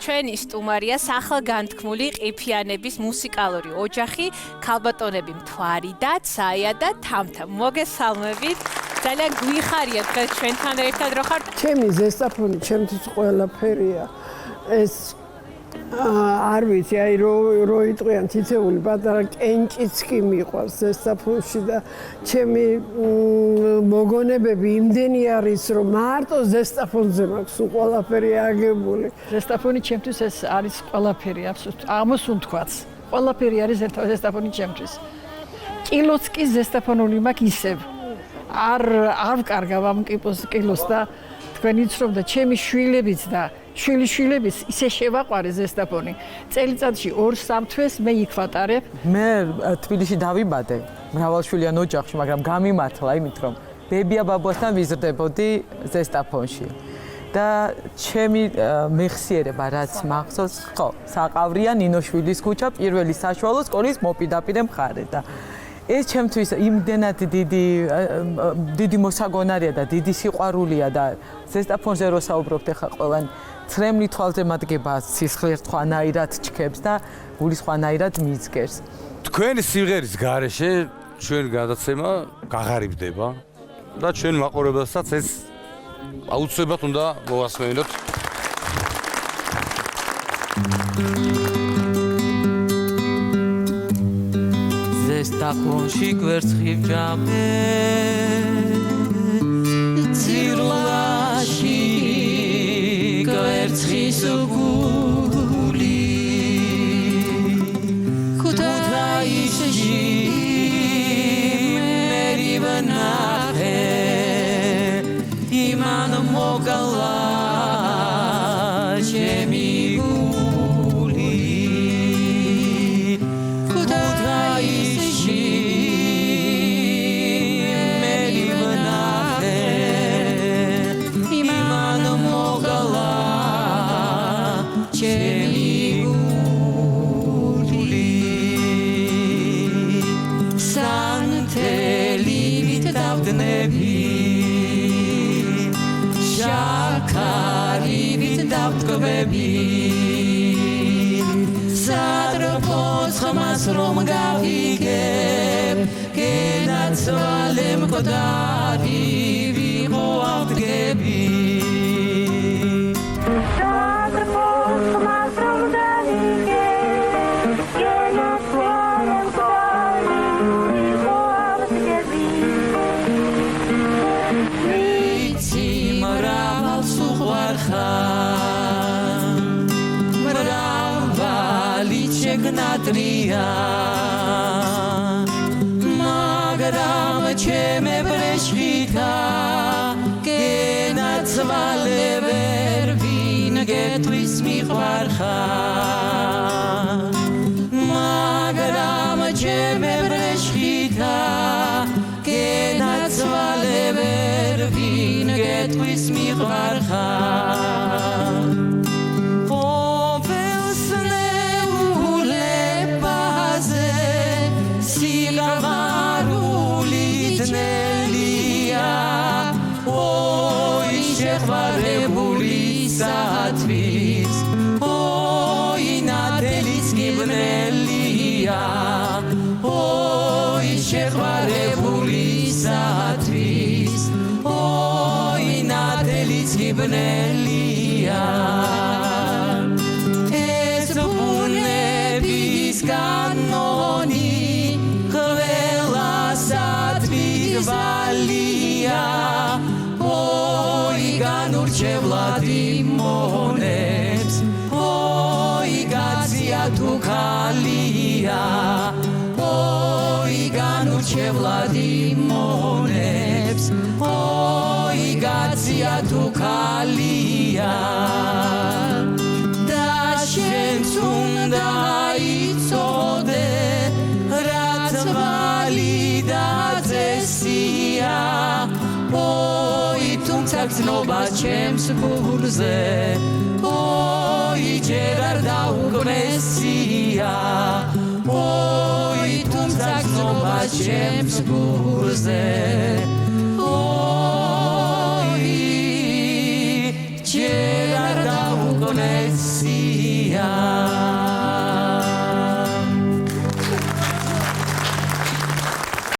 ჩვენი სტუმარია სახელგანთქმული ყიფიანების მუსიკალური ოჯახი ქალბატონები მთვარი და ცაია და თამთა. მოგესალმებით. ძალიან გვიხარია დღეს ჩვენთან ერთად რო ხართ. ჩემი ზესტაფონი ჩემთვის ყველაფერია. ეს არ ვიცი, აი რო იტყვიან თითეული პატარა კენჭიც კი მიყვარს ზესტაფონში და ჩემი მოგონებები იმდენი არის, რომ მარტო ზესტაფონზე მაქვს ყველაფერი აგებული. ზესტაფონი ჩემთვის ეს არის ყველაფერი, ამოსუნთქვაც. ყველაფერი არის ზესტაფონი ჩემთვის. კილოც კი ზესტაფონული მაქვს ისევ. არ ვკარგავ ამ კილოს და თქვენ იცნობ და ჩემი შვილებიც და შვილიშვილების ისე შევაყვარე ზესტაფონი. წელიწადში 2-3 თვეს მე იქ ვატარებ. მე თბილისში დავიბადე მრავალშვილიან ოჯახში, მაგრამ გამიმართლა იმით, რომ ბებია ბაბუასთან ვიზრდებოდი ზესტაფონში. და ჩემი მეხსიერება რაც მახსოვს, ხო, საყავრია ნინოშვილის ქუჩა, პირველი საშუალო სკოლის მოპირდაპირე მხარე და ეს ჩემთვის იმდენად დიდი მოსაგონარია და დიდი სიყვარულია და ზესტაფონზე რო საუბრობთ ახლა ყველანი ცრემლი თვალზე მადგება სისხლს ხვანაირად ჩქებს და გული ხვანაირად მიცგერს. თქვენი სიმღერის გარეშე ჩვენ გადაცემა გაღარიბდება და ჩვენ მაყურებელსაც ეს აუცილებლად უნდა მოვასმენოთ. ზესტაფონში კვერცხი ვჭამე ძირლაში კვერცხის გული ქუთაისში მერი ვნახე იმან მოგალა ჩემი სატრფოს ხმას რომ გავიგებ გენაცვალე მკვდარი ვიყო ავდგები სატრფოს ხმას რომ გავიგებ გენაცვალე მკვდარი ვიყო ავდგები ვიცი მრავალს უყვარხარ გნატრია მაგრამ ჩემე ბრეშხითა გენაცვალე ვერ ვინ გეტყვის მიყვარხარ მაგრამ ჩემე ბრეშხითა გენაცვალე ვერ ვინ გეტყვის მიყვარხარ შეხვარებულისათვის ой ნათელის გიბნელია ой შეხვარებულისათვის ой ნათელის გიბნელია ეს ბუნების კანონი ყველასათვის ვალია განურჩევლად იმონებს ой გაცია თუ ქალია ой განურჩევლად იმონებს ой გაცია თუ ქალია და შენც უნდა იცოდე რაც ვალი და წესია თუმცა გზნობა ჩემს გულზე ой ჯერ არ დაუგნესია ой თუმცა გზნობა ჩემს გულზე ой ჯერ არ დაუგნესია მესია